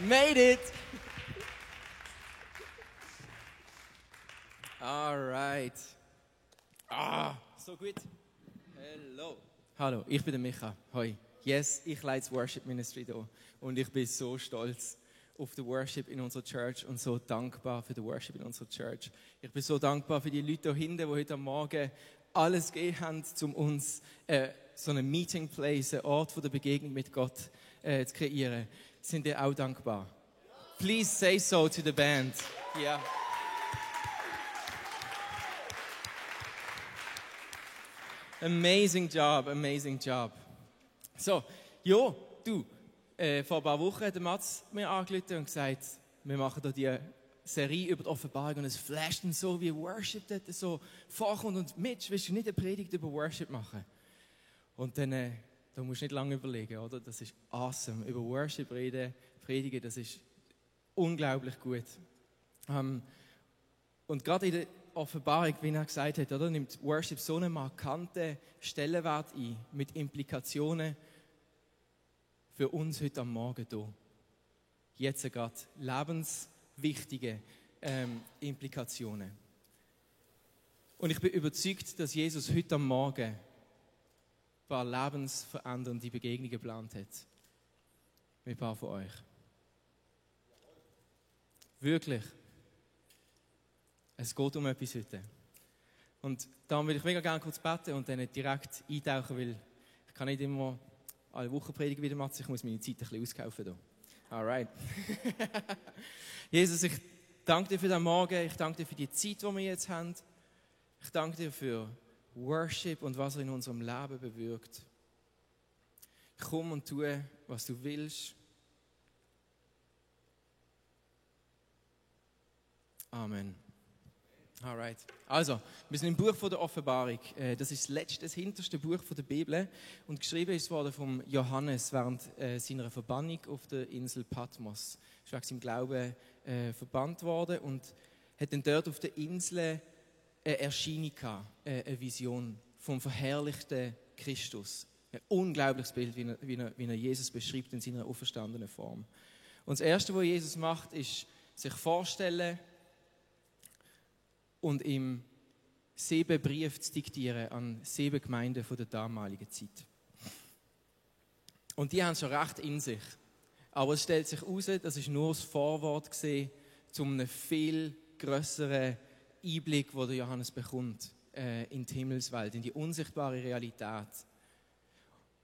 Made it! Alright. So gut. Hello. Hallo, ich bin der Micha. Hoi. Yes, ich leite das Worship Ministry hier. Und ich bin so stolz auf den Worship in unserer Church und so dankbar für den Worship in unserer Church. Ich bin so dankbar für die Leute hier hinten, die heute Morgen alles gegeben haben, um uns so einen Meeting Place, einen Ort der Begegnung mit Gott zu kreieren. Sind ihr auch dankbar? Please say so to the band. Yeah. Amazing job, amazing job. So, ja, du, vor ein paar Wochen hat der Mats mir angerufen und gesagt, wir machen hier die Serie über die Offenbarung und es flasht ihn so, wie Worship dort so vorkommt und Mitch, willst du nicht eine Predigt über Worship machen? Und dann, da musst du nicht lange überlegen, oder? Das ist awesome. Über Worship reden, predigen, das ist unglaublich gut. Und gerade in der Offenbarung, wie er gesagt hat, oder, nimmt Worship so einen markanten Stellenwert ein, mit Implikationen für uns heute am Morgen hier. Jetzt gerade lebenswichtige Implikationen. Und ich bin überzeugt, dass Jesus heute am Morgen ein paar lebensverändernde Begegnungen geplant hat. Mit ein paar von euch. Wirklich. Es geht um etwas heute. Und darum will ich mega gerne kurz beten und dann direkt eintauchen, weil ich kann nicht immer alle Wochen predigen wie der Matz, ich muss meine Zeit ein bisschen auskaufen hier. Alright. Jesus, ich danke dir für den Morgen, ich danke dir für die Zeit, die wir jetzt haben. Ich danke dir für Worship und was er in unserem Leben bewirkt. Komm und tu, was du willst. Amen. Alright. Also, wir sind im Buch von der Offenbarung. Das ist das hinterste Buch von der Bibel und geschrieben ist worden von Johannes während seiner Verbannung auf der Insel Patmos. Er ist wegen seinem Glauben verbannt worden und hat dann dort auf der Insel eine Erscheinung gehabt, eine Vision vom verherrlichten Christus. Ein unglaubliches Bild, wie er Jesus beschreibt in seiner auferstandenen Form. Und das Erste, was Jesus macht, ist sich vorstellen und ihm 7 Briefe zu diktieren an 7 Gemeinden von der damaligen Zeit. Und die haben schon recht in sich. Aber es stellt sich heraus, das ist nur das Vorwort gewesen, zu einem viel grösseren Einblick, den der Johannes bekommt in die Himmelswelt, in die unsichtbare Realität.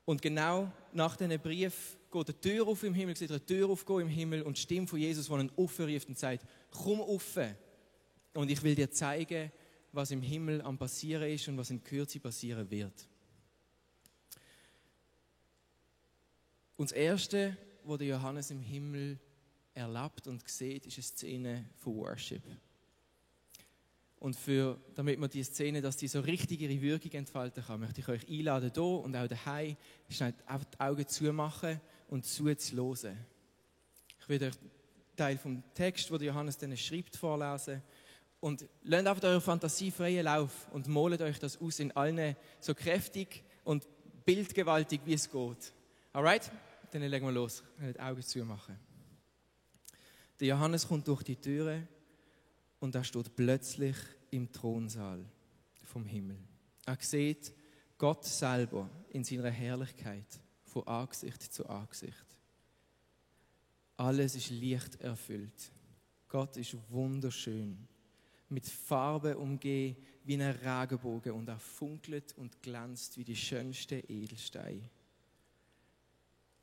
Und genau nach diesen Brief geht eine Tür auf im Himmel, sieht eine Tür aufgehen im Himmel und die Stimme von Jesus, die ihn aufruft und sagt, komm auf. Und ich will dir zeigen, was im Himmel am passieren ist und was in Kürze passieren wird. Und das Erste, was der Johannes im Himmel erlebt und sieht, ist eine Szene von Worship. Und damit man diese Szene, dass die so richtig ihre Wirkung entfalten kann, möchte ich euch einladen, hier und auch daheim, schnell die Augen zumachen und zuzuhören. Ich werde euch einen Teil vom Text, den Johannes dann schreibt, vorlesen. Und lasst einfach eure Fantasie freien Lauf und malt euch das aus in allen so kräftig und bildgewaltig, wie es geht. Alright? Dann legen wir los. Die Augen zumachen. Der Johannes kommt durch die Türe und er steht plötzlich im Thronsaal vom Himmel. Er sieht Gott selber in seiner Herrlichkeit von Angesicht zu Angesicht. Alles ist lichterfüllt. Gott ist wunderschön. Mit Farbe umgeben wie ein Regenbogen und er funkelt und glänzt wie die schönsten Edelsteine.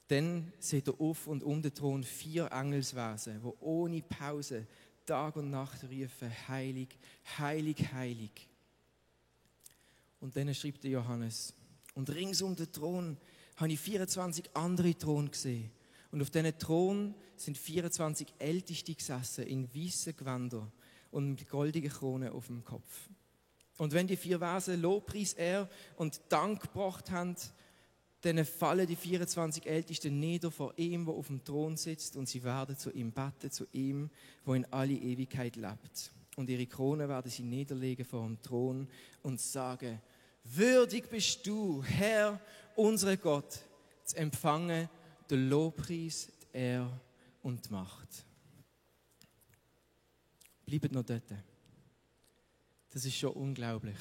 Dann sieht er auf und um den Thron 4 Engelswesen, die ohne Pause Tag und Nacht rufen, heilig, heilig, heilig. Und dann schreibt der Johannes, und rings um den Thron habe ich 24 andere Thronen gesehen. Und auf diesen Thron sind 24 Älteste gesessen in weißen Gewändern und mit goldigen Kronen auf dem Kopf. Und wenn die 4 Wesen Lobpreis, Ehre und Dank gebracht haben, dann fallen die 24 Ältesten nieder vor ihm, der auf dem Thron sitzt, und sie werden zu ihm beten, zu ihm, der in alle Ewigkeit lebt. Und ihre Krone werden sie niederlegen vor dem Thron und sagen, würdig bist du, Herr, unser Gott, zu empfangen den Lobpreis, die Ehre und die Macht. Bleibt noch dort. Das ist schon unglaublich.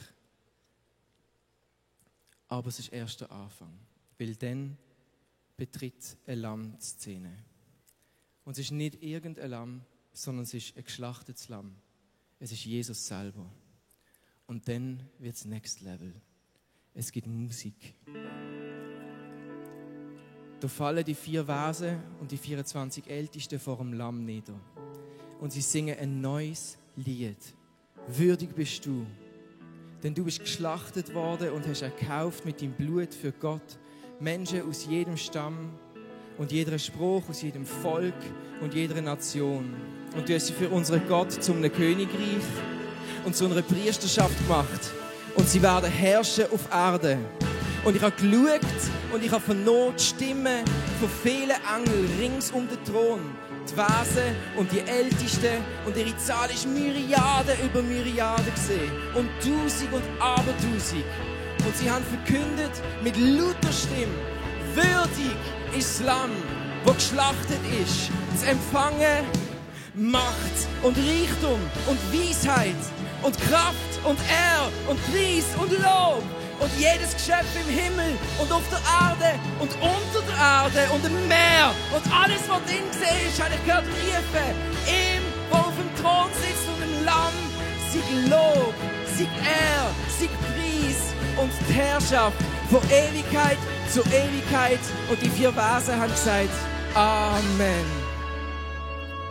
Aber es ist erst der Anfang. Weil dann betritt ein Lamm die Szene. Und es ist nicht irgendein Lamm, sondern es ist ein geschlachtetes Lamm. Es ist Jesus selber. Und dann wird es Next Level. Es gibt Musik. Da fallen die 4 Vasen und die 24 Ältesten vor dem Lamm nieder. Und sie singen ein neues Lied. Würdig bist du, denn du bist geschlachtet worden und hast erkauft mit deinem Blut für Gott Menschen aus jedem Stamm und jeder Spruch, aus jedem Volk und jeder Nation. Und du hast sie für unseren Gott zu einem Königreich und zu einer Priesterschaft gemacht. Und sie werden herrschen auf Erde. Und ich habe geschaut und ich habe vernommen die Stimmen von vielen Engeln rings um den Thron. Die Wesen und die Ältesten und ihre Zahl ist Myriaden über Myriaden gesehen. Und Tausend und Abertausend. Und sie haben verkündet mit lauter Stimme: Würdig ist das Lamm, das geschlachtet ist, zu empfangen Macht und Reichtum und Weisheit und Kraft und Ehre und Preis und Lob. Und jedes Geschöpf im Himmel und auf der Erde und unter der Erde und im Meer und alles, was drin ist, habe ich gehört rufen: Ihm, der auf dem Thron sitzt und im Lamm, sei Lob, sei Ehre, sei Preis und die Herrschaft von Ewigkeit zu Ewigkeit. Und die 4 Vasen haben gesagt: Amen.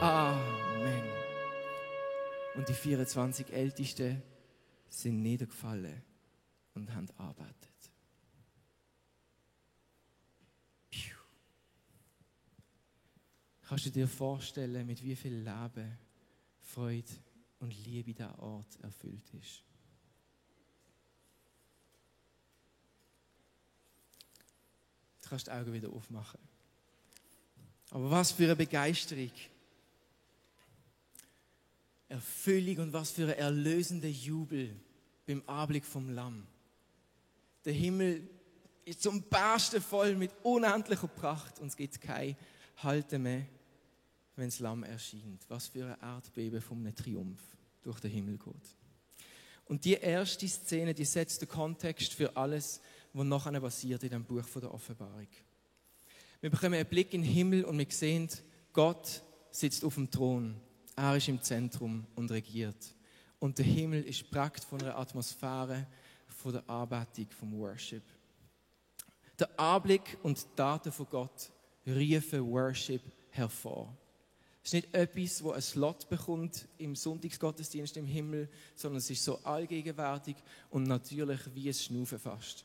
Amen. Und die 24 Ältesten sind niedergefallen und haben gearbeitet. Kannst du dir vorstellen, mit wie viel Leben, Freude und Liebe dieser Ort erfüllt ist? Du kannst die Augen wieder aufmachen. Aber was für eine Begeisterung, Erfüllung und was für ein erlösender Jubel beim Anblick vom Lamm. Der Himmel ist zum Bersten voll mit unendlicher Pracht und es gibt kein Halten mehr, wenn das Lamm erscheint. Was für ein Erdbeben von einem Triumph durch den Himmel geht. Und die erste Szene, die setzt den Kontext für alles, was nachher passiert in dem Buch der Offenbarung. Wir bekommen einen Blick in den Himmel und wir sehen, Gott sitzt auf dem Thron. Er ist im Zentrum und regiert. Und der Himmel ist prägt von einer Atmosphäre, von der Anbetung, vom Worship. Der Anblick und die Taten von Gott rufen Worship hervor. Es ist nicht etwas, das einen Slot bekommt im Sonntagsgottesdienst im Himmel, sondern es ist so allgegenwärtig und natürlich wie ein Schnaufen fast.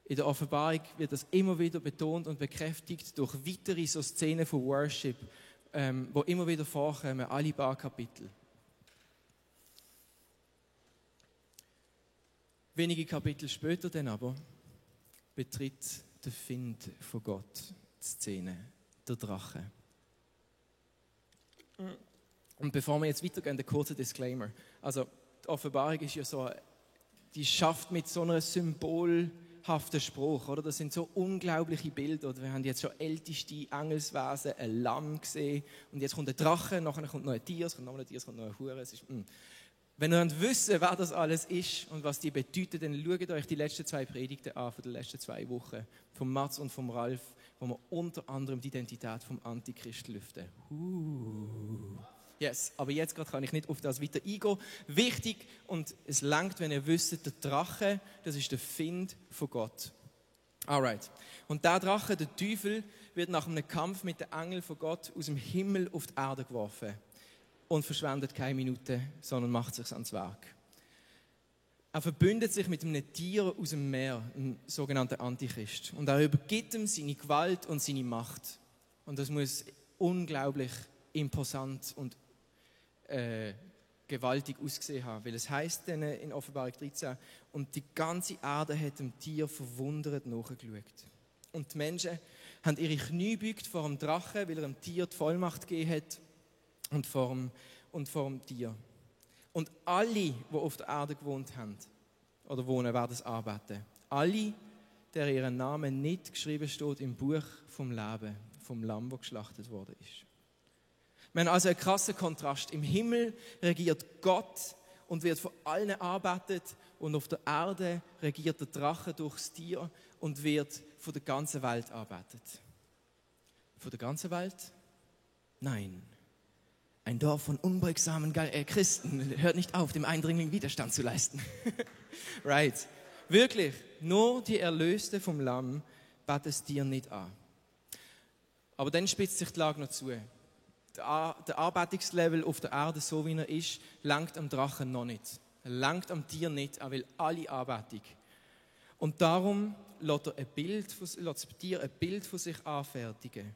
In der Offenbarung wird das immer wieder betont und bekräftigt durch weitere so Szenen von Worship, die immer wieder vorkommen, alle paar Kapitel. Wenige Kapitel später dann aber betritt der Find von Gott die Szene, der Drache. Und bevor wir jetzt weitergehen, ein kurzer Disclaimer. Also die Offenbarung ist ja so, die schafft mit so einer symbolhaften Spruch, oder? Das sind so unglaubliche Bilder. Wir haben jetzt schon älteste Engelswesen, ein Lamm gesehen und jetzt kommt ein Drache, nachher kommt noch ein Tier, es kommt noch ein Tier, es kommt noch ein Hure. Wenn ihr wissen, wer das alles ist und was die bedeuten, dann schaut euch die letzten 2 Predigten an von den letzten 2 Wochen, von Mats und von Ralf, wo wir unter anderem die Identität vom Antichrist lüften. Yes, aber jetzt gerade kann ich nicht auf das weiter eingehen. Wichtig, und es langt, wenn ihr wisst, der Drache, das ist der Find von Gott. Alright. Und der Drache, der Teufel, wird nach einem Kampf mit den Engeln von Gott aus dem Himmel auf die Erde geworfen. Und verschwendet keine Minute, sondern macht sich ans Werk. Er verbündet sich mit einem Tier aus dem Meer, einem sogenannten Antichrist. Und er übergibt ihm seine Gewalt und seine Macht. Und das muss unglaublich imposant und gewaltig ausgesehen haben. Weil es heisst dann in Offenbarung 13, und die ganze Erde hat dem Tier verwundert nachgeschaut. Und die Menschen haben ihre Knie gebeugt vor dem Drachen, weil er dem Tier die Vollmacht gegeben hat. Und vor dem Tier. Und alle, die auf der Erde gewohnt haben oder wohnen, werden es anbeten. Alle, deren ihren Namen nicht geschrieben steht im Buch vom Leben vom Lamm, das geschlachtet worden ist. Wir haben also einen krassen Kontrast. Im Himmel regiert Gott und wird von allen arbeitet, und auf der Erde regiert der Drache durchs Tier und wird von der ganzen Welt arbeitet. Von der ganzen Welt? Nein. Ein Dorf von unbeugsamen Christen hört nicht auf, dem Eindringling Widerstand zu leisten. Right. Wirklich, nur die Erlöste vom Lamm beten das Tier nicht an. Aber dann spitzt sich die Lage noch zu. Der Anbetungslevel auf der Erde, so wie er ist, langt am Drachen noch nicht. Er langt am Tier nicht, er will alle Anbetung. Und darum lässt das Tier ein Bild von sich anfertigen.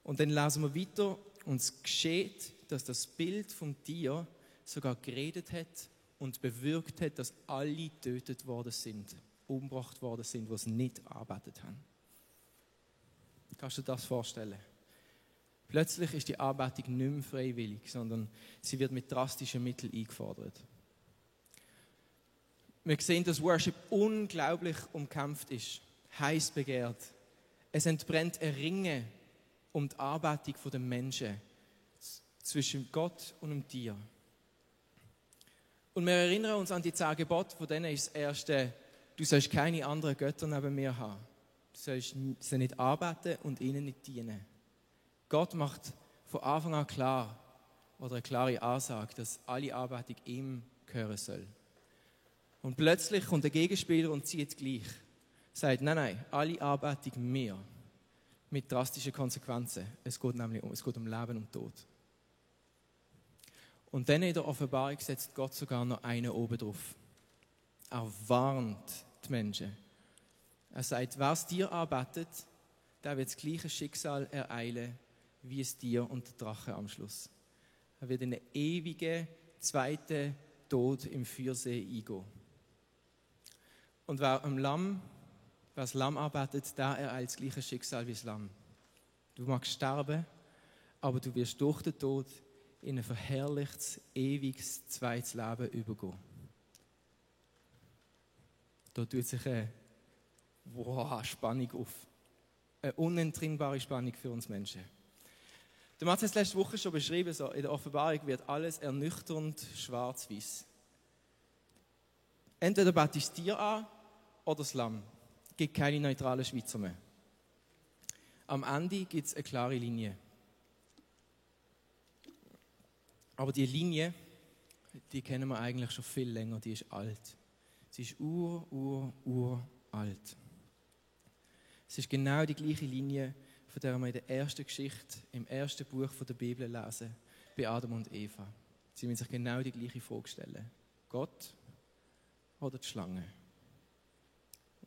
Und dann lesen wir weiter, und es geschieht, dass das Bild vom Tier sogar geredet hat und bewirkt hat, dass alle getötet worden sind, umgebracht worden sind, die es nicht arbeitet haben. Kannst du dir das vorstellen? Plötzlich ist die Anbetung nicht mehr freiwillig, sondern sie wird mit drastischen Mitteln eingefordert. Wir sehen, dass Worship unglaublich umkämpft ist, heiß begehrt. Es entbrennt ein Ringen um die Anbetung der Menschen zwischen Gott und dem Tier. Und wir erinnern uns an die 10 Gebote, von denen ist das erste: Du sollst keine anderen Götter neben mir haben. Du sollst sie nicht anbeten und ihnen nicht dienen. Gott macht von Anfang an klar, oder eine klare Ansage, dass alle Anbetung ihm gehören soll. Und plötzlich kommt der Gegenspieler und zieht gleich. Sagt, nein, alle Anbetung mir. Mit drastischen Konsequenzen. Es geht um Leben und Tod. Und dann in der Offenbarung setzt Gott sogar noch einen oben drauf. Er warnt die Menschen. Er sagt, wer das Tier anbetet, der wird das gleiche Schicksal ereilen wie das Tier und der Drache am Schluss. Er wird in einen ewigen zweiten Tod im Feuersee eingehen. Und wer das Lamm arbeitet, der ereilt das gleiche Schicksal wie das Lamm. Du magst sterben, aber du wirst durch den Tod in ein verherrlichtes, ewiges, zweites Leben übergehen. Da tut sich eine Spannung auf. Eine unentrinnbare Spannung für uns Menschen. Der Matthias hat es letzte Woche schon beschrieben, so in der Offenbarung wird alles ernüchternd schwarz-weiß. Entweder betest du das Tier an oder das Lamm. Es gibt keine neutralen Schweizer mehr. Am Ende gibt es eine klare Linie. Aber die Linie, die kennen wir eigentlich schon viel länger, die ist alt. Sie ist uralt. Es ist genau die gleiche Linie, von der wir in der ersten Geschichte, im ersten Buch der Bibel lesen, bei Adam und Eva. Sie müssen sich genau die gleiche Frage stellen. Gott oder die Schlange?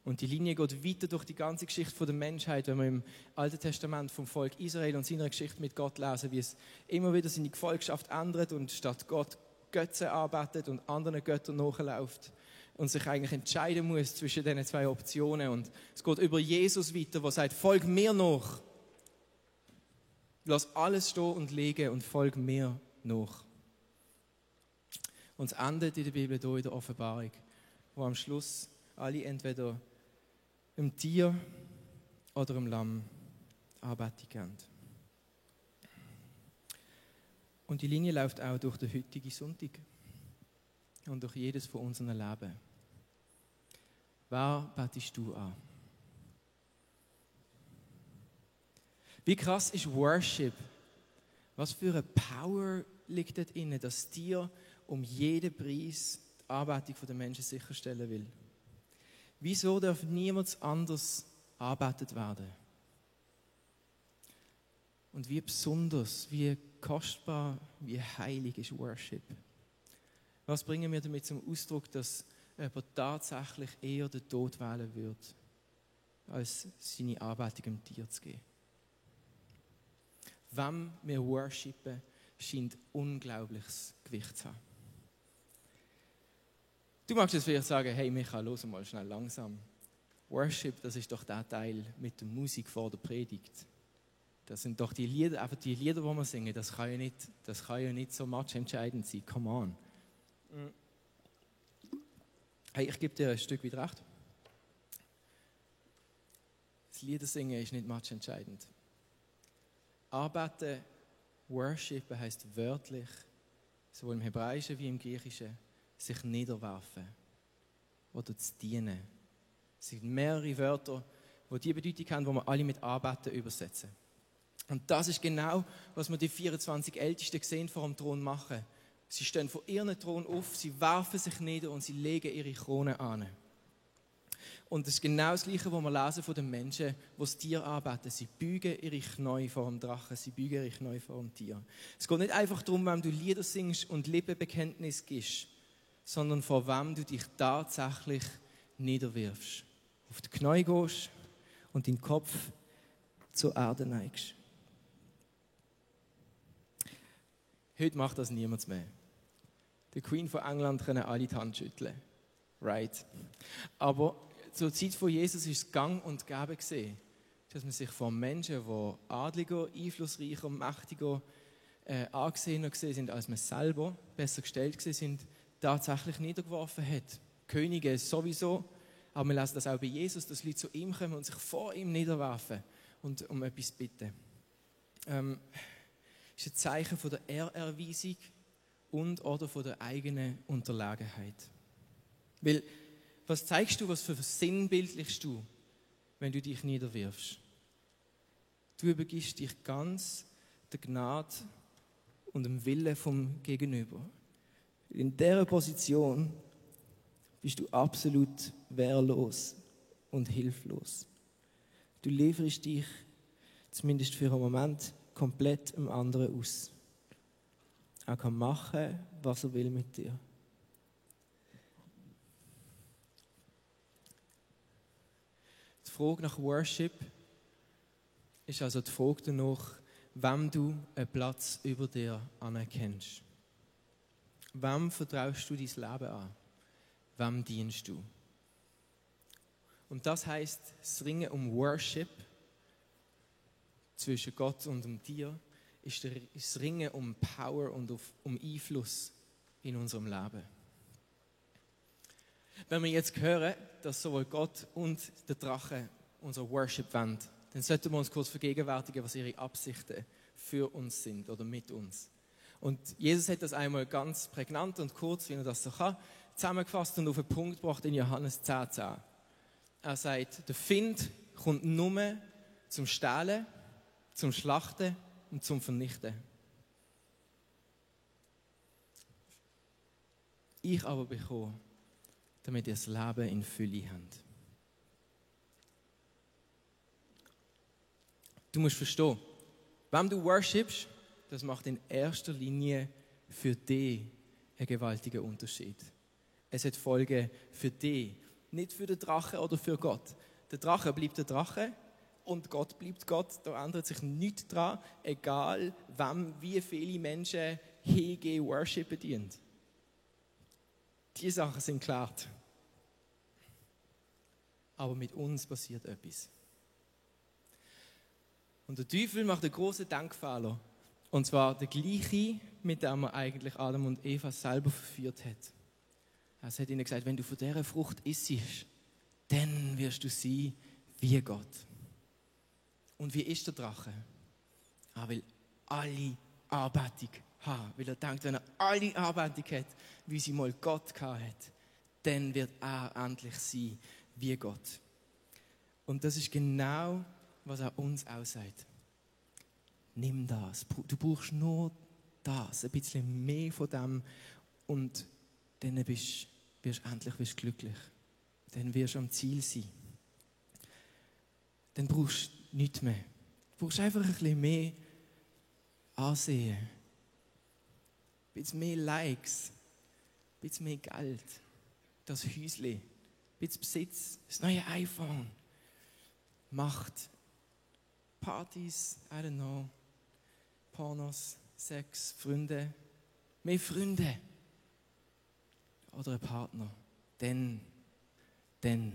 Und die Linie geht weiter durch die ganze Geschichte der Menschheit, wenn wir im Alten Testament vom Volk Israel und seiner Geschichte mit Gott lesen, wie es immer wieder seine Gefolgschaft ändert und statt Gott Götzen arbeitet und anderen Göttern nachläuft und sich eigentlich entscheiden muss zwischen diesen 2 Optionen. Und es geht über Jesus weiter, der sagt, folg mir nach. Lass alles stehen und liegen und folg mir nach. Und es endet in der Bibel hier in der Offenbarung, wo am Schluss alle entweder im Tier oder im Lamm Anbetung geben. Und die Linie läuft auch durch den heutigen Sonntag und durch jedes von unseren Leben. Wer betest du an? Wie krass ist Worship? Was für eine Power liegt dort inne, dass dir um jeden Preis die Anbetung der Menschen sicherstellen will? Wieso darf niemand anders angebetet werden? Und wie besonders, wie kostbar, wie heilig ist Worship? Was bringen wir damit zum Ausdruck, dass jemand tatsächlich eher den Tod wählen wird, als seine Anbetung dem Tier zu geben? Wem wir worshipen, scheint unglaubliches Gewicht zu haben. Du magst jetzt vielleicht sagen, hey Michael, los mal schnell langsam. Worship, das ist doch der Teil mit der Musik vor der Predigt. Das sind doch die Lieder, einfach die Lieder, die wir singen, das kann ja nicht so matchentscheidend sein. Come on. Hey, ich gebe dir ein Stück weit recht. Das Liedersingen ist nicht matchentscheidend. Arbeiten, worshipen heisst wörtlich, sowohl im Hebräischen wie im Griechischen, sich niederwerfen oder zu dienen. Es sind mehrere Wörter, die Bedeutung haben, die wir alle mit Arbeiten übersetzen. Und das ist genau, was wir die 24 Ältesten sehen vor dem Thron machen. Sie stehen vor ihrem Thron auf, sie werfen sich nieder und sie legen ihre Krone an. Und das ist genau das Gleiche, was wir lesen von den Menschen, die das Tier anbeten. Sie beugen ihre Knie vor dem Drachen, sie beugen ihre Knie vor dem Tier. Es geht nicht einfach darum, wenn du Lieder singst und Lippenbekenntnis gibst, sondern vor wem du dich tatsächlich niederwirfst. Auf die Knie gehst und deinen Kopf zur Erde neigst. Heute macht das niemand mehr. Der Queen von England können alle die Hand schütteln. Right. Aber zur Zeit von Jesus ist es gang und gäbe gesehen, dass man sich vor Menschen, die adliger, einflussreicher, mächtiger, angesehener gesehen sind, als man selber, besser gestellt gesehen sind, tatsächlich niedergeworfen hat. Könige sowieso, aber wir lesen das auch bei Jesus, dass Leute zu ihm kommen und sich vor ihm niederwerfen und um etwas bitten. Ist ein Zeichen von der Ehrerweisung und oder von der eigenen Unterlegenheit. Weil, was zeigst du, was für sinnbildlichst du, wenn du dich niederwirfst? Du übergibst dich ganz der Gnade und dem Willen vom Gegenüber. In dieser Position bist du absolut wehrlos und hilflos. Du lieferst dich, zumindest für einen Moment, komplett dem anderen aus. Er kann machen, was er will mit dir. Die Frage nach Worship ist also die Frage danach, wem du einen Platz über dir anerkennst. Wem vertraust du dein Leben an? Wem dienst du? Und das heisst, das Ringen um Worship zwischen Gott und dem Tier ist das Ringen um Power und um Einfluss in unserem Leben. Wenn wir jetzt hören, dass sowohl Gott und der Drache unser Worship wollen, dann sollten wir uns kurz vergegenwärtigen, was ihre Absichten für uns sind oder mit uns. Und Jesus hat das einmal ganz prägnant und kurz, wie er das so kann, zusammengefasst und auf den Punkt gebracht in Johannes 10,10. Er sagt, der Find kommt nur zum Stehlen, zum Schlachten und zum Vernichten. Ich aber bekomme, damit ihr das Leben in Fülle habt. Du musst verstehen, wenn du worshipst, das macht in erster Linie für dich einen gewaltigen Unterschied. Es hat Folgen für dich, nicht für den Drachen oder für Gott. Der Drache bleibt der Drache und Gott bleibt Gott. Da ändert sich nichts dran, egal wem, wie viele Menschen hingehen, worshipen dienen. Die Sachen sind klar. Aber mit uns passiert etwas. Und der Teufel macht einen grossen Denkfehler. Und zwar der gleiche, mit dem er eigentlich Adam und Eva selber verführt hat. Er hat ihnen gesagt, wenn du von dieser Frucht isst, dann wirst du sein wie Gott. Und wie ist der Drache? Er will alle Anbetung haben. Weil er denkt, wenn er alle Anbetung hat, wie sie mal Gott gehabt hat, dann wird er endlich sein wie Gott. Und das ist genau, was er uns auch sagt. Nimm das. Du brauchst nur das, ein bisschen mehr von dem und dann wirst du endlich glücklich. Dann wirst du am Ziel sein. Dann brauchst du nichts mehr. Du brauchst einfach ein bisschen mehr Ansehen. Ein bisschen mehr Likes. Ein bisschen mehr Geld. Das Häusle. Ein bisschen Besitz. Das neue iPhone. Macht. Partys, I don't know. Pornos, Sex, Freunde. Mehr Freunde. Oder ein Partner. Denn. Der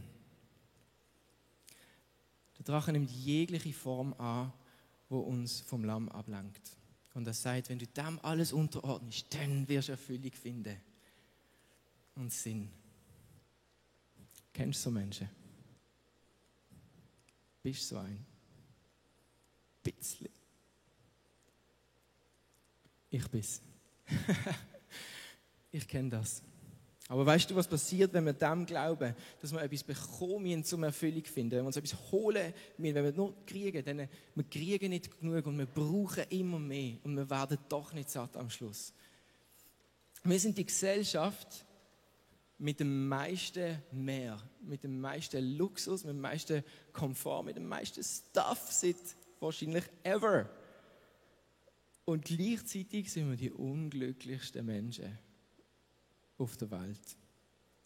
Drache nimmt jegliche Form an, die uns vom Lamm ablenkt. Und er sagt, wenn du dem alles unterordnest, dann wirst du Erfüllung finden. Und Sinn. Kennst du so Menschen? Bist du so ein? Bisschen. Ich bin's. Ich kenne das. Aber weißt du, was passiert, wenn wir dem glauben, dass wir etwas bekommen, zum Erfüllung finden, wenn wir uns etwas holen, wenn wir nur kriegen, dann wir kriegen nicht genug und wir brauchen immer mehr und wir werden doch nicht satt am Schluss. Wir sind die Gesellschaft mit dem meisten Mehr, mit dem meisten Luxus, mit dem meisten Komfort, mit dem meisten Stuff seit wahrscheinlich ever. Und gleichzeitig sind wir die unglücklichsten Menschen auf der Welt.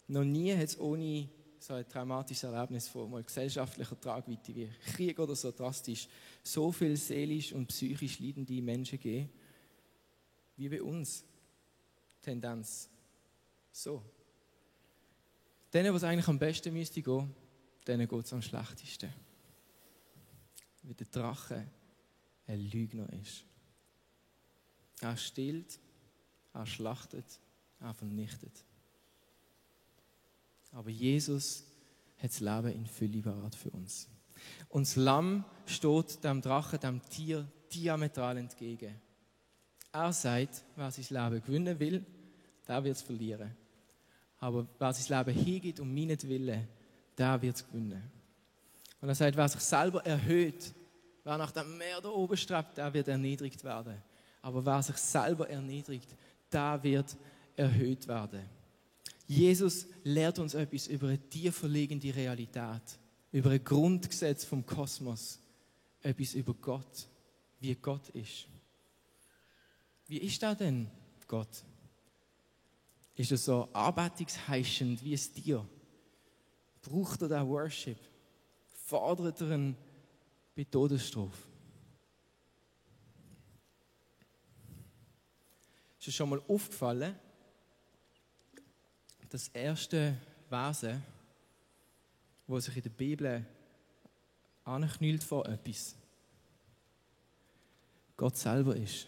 Noch nie hat es ohne so ein traumatisches Erlebnis von mal gesellschaftlicher Tragweite wie Krieg oder so drastisch so viel seelisch und psychisch leidende Menschen gegeben, wie bei uns. Tendenz. So. Denen, was eigentlich am besten müsste gehen, denen geht es am schlechtesten. Weil der Drache ein Lügner ist. Er stillt, er schlachtet, er vernichtet. Aber Jesus hat das Leben in Fülle parat für uns. Und das Lamm steht dem Drachen, dem Tier, diametral entgegen. Er sagt, wer sein Leben gewinnen will, der wird es verlieren. Aber wer sein Leben hingibt um meinetwillen, der wird es gewinnen. Und er sagt, wer sich selber erhöht, wer nach dem Meer da oben strebt, der wird erniedrigt werden. Aber wer sich selber erniedrigt, der wird erhöht werden. Jesus lehrt uns etwas über eine tieferliegende Realität, über ein Grundgesetz vom Kosmos, etwas über Gott, wie Gott ist. Wie ist er denn, Gott? Ist er so anbetungsheischend wie ein Tier? Braucht er den Worship? Fordert er ihn bei Todesstrafe? Ist dir schon mal aufgefallen, das erste Wesen, das sich in der Bibel anknüllt vor etwas, Gott selber ist?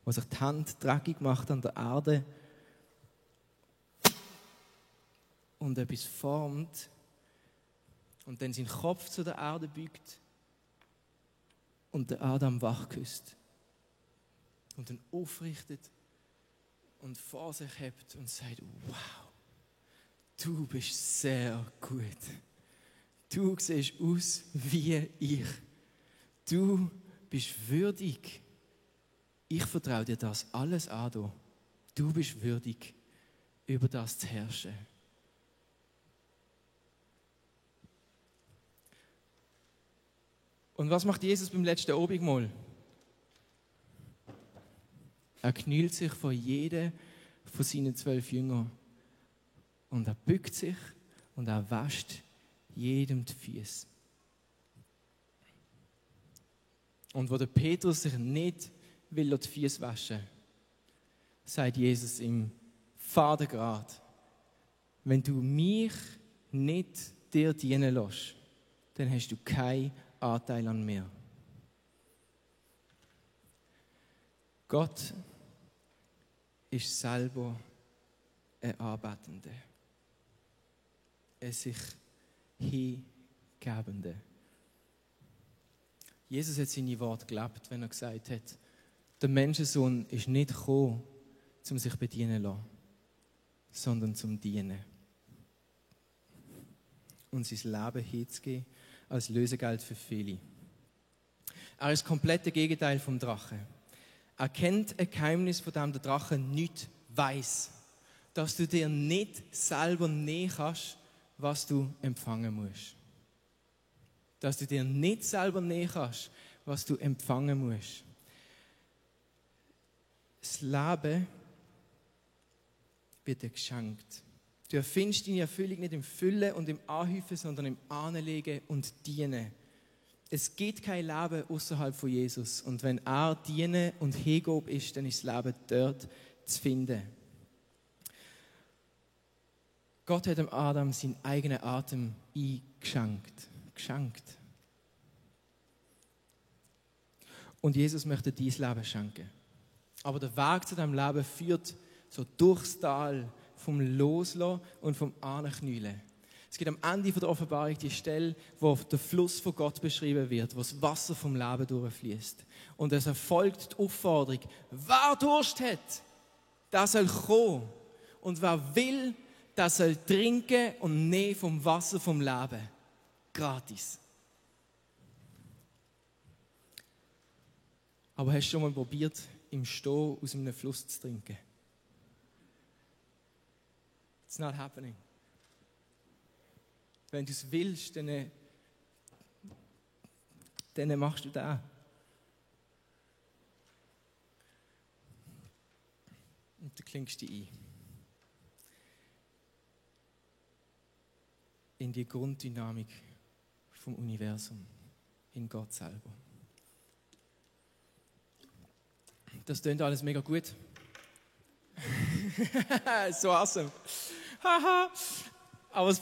Was sich die Hand dreckig macht an der Erde und etwas formt und dann seinen Kopf zu der Erde beugt und den Adam wachküsst und ihn aufrichtet und vor sich hebt und sagt, wow, du bist sehr gut. Du siehst aus wie ich. Du bist würdig. Ich vertraue dir das alles an. Du bist würdig, über das zu herrschen. Und was macht Jesus beim letzten Abendmahl? Er knielt sich vor jedem von seinen 12 Jüngern und er bückt sich und er wäscht jedem die Füße. Und wo der Petrus sich nicht will die Füße waschen, sagt Jesus ihm, Vater grad, wenn du mich nicht dir dienen lässt, dann hast du keinen Anteil an mir. Gott ist selber ein Anbetender, ein sich Hingebender. Jesus hat seine Worte gelebt, wenn er gesagt hat, der Menschensohn ist nicht gekommen, um sich bedienen zu lassen, sondern zum Dienen. Und sein Leben hinzugeben als Lösegeld für viele. Er ist das komplette Gegenteil vom Drachen. Er kennt ein Geheimnis, von dem der Drache nichts weiss. Dass du dir nicht selber nehmen kannst, was du empfangen musst. Dass du dir nicht selber nehmen kannst, was du empfangen musst. Das Leben wird dir geschenkt. Du erfindest deine Erfüllung nicht im Füllen und im Anhäufen, sondern im Anlegen und Dienen. Es gibt kein Leben außerhalb von Jesus. Und wenn er Dienen und Hingabe ist, dann ist das Leben dort zu finden. Gott hat dem Adam seinen eigenen Atem eingeschenkt. Und Jesus möchte dein Leben schenken. Aber der Weg zu diesem Leben führt so durchs Tal vom Loslassen und vom Anknüllen. Es gibt am Ende der Offenbarung die Stelle, wo der Fluss von Gott beschrieben wird, wo das Wasser vom Leben durchfließt. Und es erfolgt die Aufforderung, wer Durst hat, der soll kommen. Und wer will, der soll trinken und nehmen vom Wasser vom Leben. Gratis. Aber hast du schon mal probiert, im Stehen aus einem Fluss zu trinken? It's not happening. Wenn du es willst, dann machst du das. Und du klingst dich ein. In die Grunddynamik vom Universum, in Gott selber. Das klingt alles mega gut. So awesome. Haha. Aber es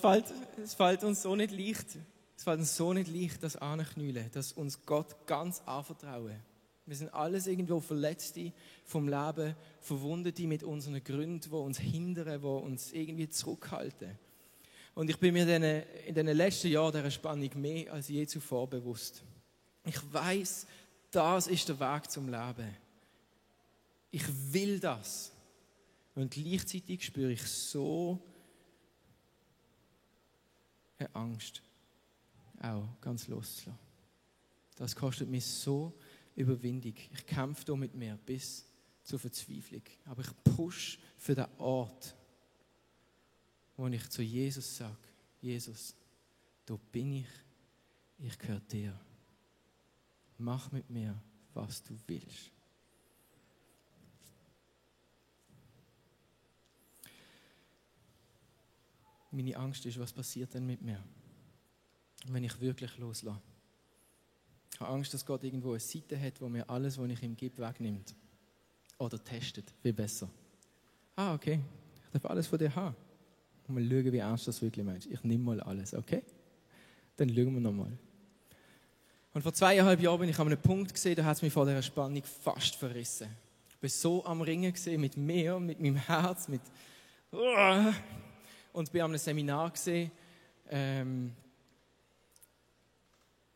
fällt uns so nicht leicht. Es fällt uns so nicht leicht, das anknüllen, dass uns Gott ganz anvertrauen. Wir sind alles irgendwo Verletzte vom Leben, Verwundete mit unseren Gründen, die uns hindern, die uns irgendwie zurückhalten. Und ich bin mir in den letzten Jahren dieser Spannung mehr als je zuvor bewusst. Ich weiß, das ist der Weg zum Leben. Ich will das. Und gleichzeitig spüre ich so eine Angst, auch ganz loszulassen. Das kostet mich so Überwindung. Ich kämpfe da mit mir bis zur Verzweiflung. Aber ich push für den Ort, wo ich zu Jesus sage, Jesus, da bin ich gehöre dir. Mach mit mir, was du willst. Meine Angst ist, was passiert denn mit mir, wenn ich wirklich loslasse. Ich habe Angst, dass Gott irgendwo eine Seite hat, wo mir alles, was ich ihm gebe, wegnimmt. Oder testet, wie besser. Okay, ich darf alles von dir haben. Und mal schauen, wie ernst du das wirklich meinst. Ich nehme mal alles, okay? Dann schauen wir nochmal. Und vor 2,5 Jahren bin ich an einem Punkt gesehen, da hat es mich vor dieser Spannung fast verrissen. Ich war so am Ringen gesehen mit mir, mit meinem Herz, und bin an einem Seminar gesehen.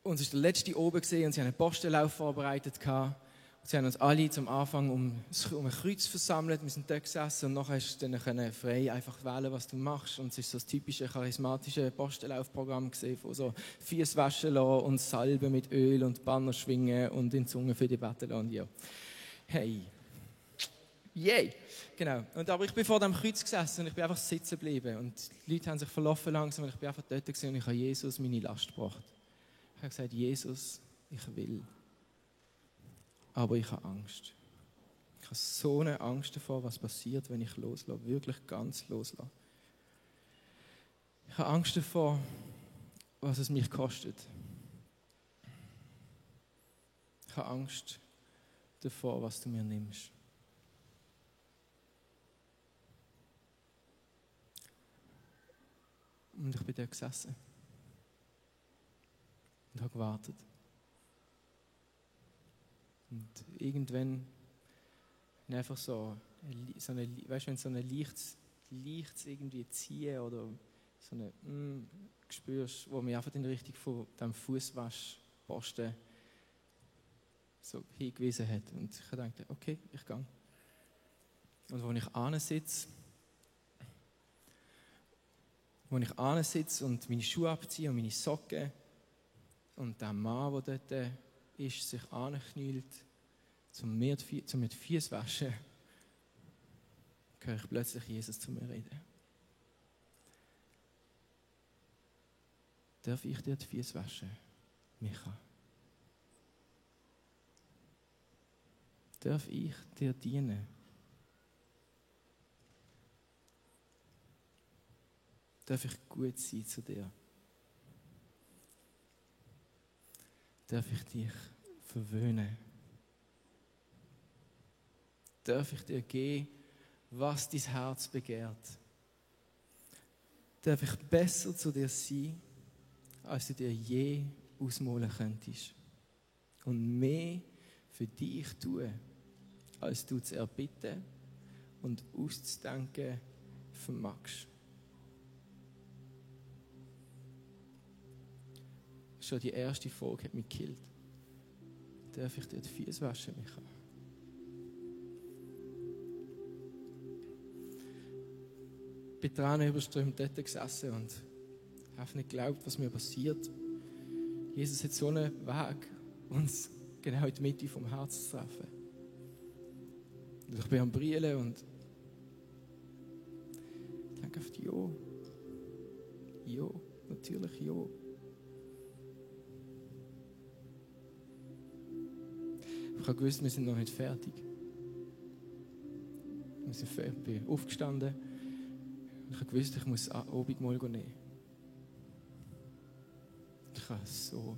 Und es war der letzte oben gesehen und sie haben einen Postenlauf vorbereitet gehabt. Und sie haben uns alle zum Anfang um ein Kreuz versammelt. Wir sind dort gesessen und nachher hast du dann frei einfach wählen, was du machst. Und es war so das typische charismatische Postenlaufprogramm gesehen, von so Füße waschen lassen und Salben mit Öl und Banner schwingen und in die Zunge für die Beten lassen. Ja. Hey. Yay! Genau. Aber ich bin vor dem Kreuz gesessen und ich bin einfach sitzen geblieben. Und die Leute haben sich verlaufen langsam und ich bin einfach dort gewesen und ich habe Jesus meine Last gebracht. Ich habe gesagt, Jesus, ich will. Aber ich habe Angst. Ich habe so eine Angst davor, was passiert, wenn ich loslasse. Wirklich ganz loslasse. Ich habe Angst davor, was es mich kostet. Ich habe Angst davor, was du mir nimmst. Und ich bin da gesessen und habe gewartet. Und irgendwann einfach weißt du, wenn so ein leichtes irgendwie ziehen oder so eine spürst, wo mich einfach in die Richtung von dem Fußwaschposten so hingewiesen hat. Und ich dachte, okay, ich gehe. Und als ich ansitze und meine Schuhe abziehe und meine Socken und der Mann, der dort ist, sich anknüllt, um mir die Füße zu waschen, höre ich plötzlich Jesus zu mir reden. Darf ich dir die Füße waschen, Micha? Darf ich dir dienen? Darf ich gut sein zu dir? Darf ich dich verwöhnen? Darf ich dir geben, was dein Herz begehrt? Darf ich besser zu dir sein, als du dir je ausmalen könntest? Und mehr für dich tun, als du zu erbitten und auszudenken vermagst? Schon die erste Frage hat mich gekillt. Darf ich dir die Füße waschen, Micha? Ich bin Tränen überströmt dort gesessen und habe nicht geglaubt, was mir passiert. Jesus hat so einen Weg, uns genau in die Mitte vom Herzen zu treffen. Und ich bin am Brüllen und ich denke auf ja. Ja, natürlich ja. Ich habe gewusst, wir sind noch nicht fertig. Ich bin aufgestanden. Ich habe gewusst, ich muss Abendmahl nehmen. Ich habe so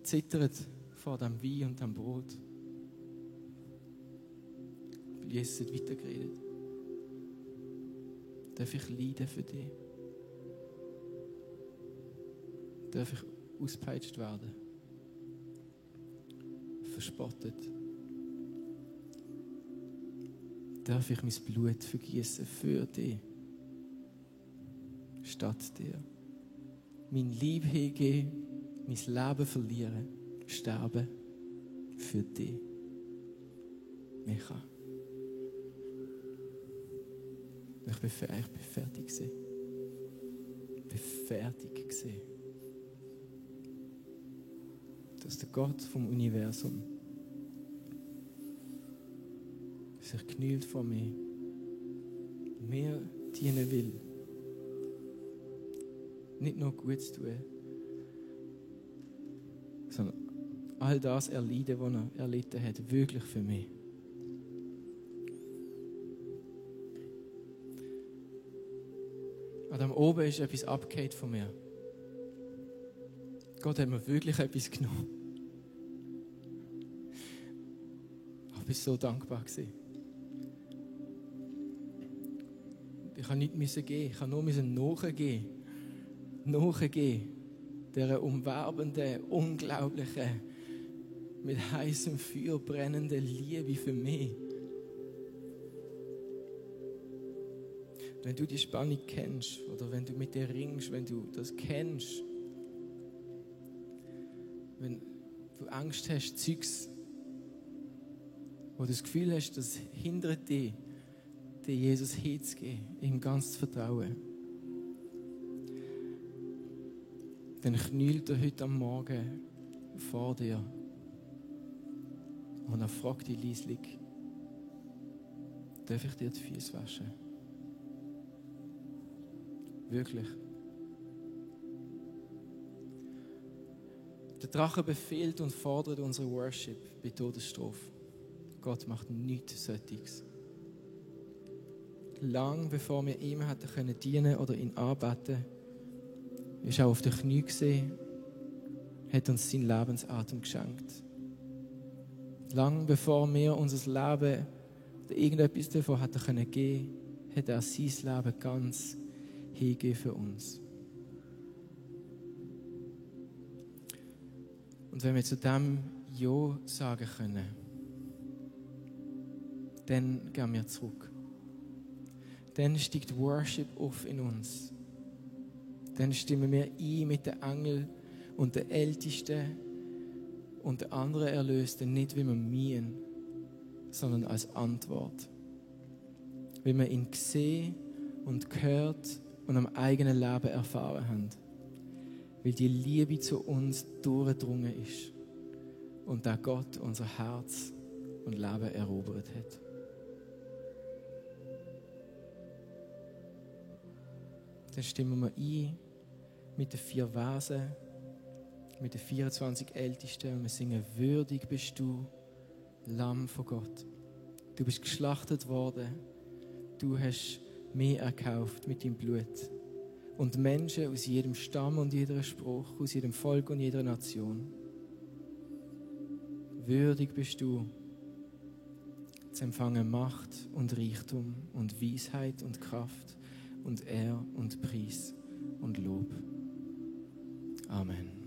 zittert vor dem Wein und dem Brot. Weil Jesus hat weitergeredet. Darf ich leiden für dich? Darf ich ausgepeitscht werden? Verspottet? Darf ich mein Blut vergießen für dich? Statt dir. Mein Lieb hingeben, mein Leben verlieren, sterben für dich. Micha. Ich bin fertig gewesen. Ich bin fertig gewesen. Dass der Gott vom Universum sich knielt vor mir, mir dienen will. Nicht nur Gutes tun, sondern all das erleiden, was er erlitten hat, wirklich für mich. An dem oben ist etwas abgefallen von mir. Gott hat mir wirklich etwas genommen. Ich war so dankbar gewesen. Ich musste nicht gehen, ich musste nur nachgehen. Nachgehen. Dieser umwerbenden, unglaublichen, mit heißem Feuer brennenden Liebe für mich. Wenn du die Spannung kennst oder wenn du mit dir ringst, wenn du das kennst, wenn du Angst hast, Zeugs, wo du das Gefühl hast, das hindert dich, dir Jesus hinzugeben, ihm ganz zu vertrauen, dann knielt er heute am Morgen vor dir und er fragt dich leislich: Darf ich dir die Füße waschen? Wirklich. Der Drache befehlt und fordert unsere Worship bei Todesstrafe. Gott macht nichts Solches. Lang bevor wir ihm hätten können dienen oder ihn anbeten, ist er auf den Knie gesehen, hat uns seinen Lebensatem geschenkt. Lang bevor wir unser Leben oder irgendetwas davon hätten können geben, hat er sein Leben ganz hingegeben für uns. Und wenn wir zu dem Ja sagen können, dann gehen wir zurück. Dann steigt Worship auf in uns. Dann stimmen wir ein mit den Engeln und den Ältesten und den anderen Erlösten, nicht wie wir meinen, sondern als Antwort. Wie wir ihn gesehen und gehört und am eigenen Leben erfahren haben. Weil die Liebe zu uns durchgedrungen ist und da Gott unser Herz und Leben erobert hat. Dann stimmen wir ein mit den 4 Versen, mit den 24 Ältesten und wir singen: Würdig bist du, Lamm von Gott. Du bist geschlachtet worden, du hast mich erkauft mit deinem Blut. Und Menschen aus jedem Stamm und jeder Spruch, aus jedem Volk und jeder Nation. Würdig bist du, zu empfangen Macht und Reichtum und Weisheit und Kraft und Ehre und Preis und Lob. Amen.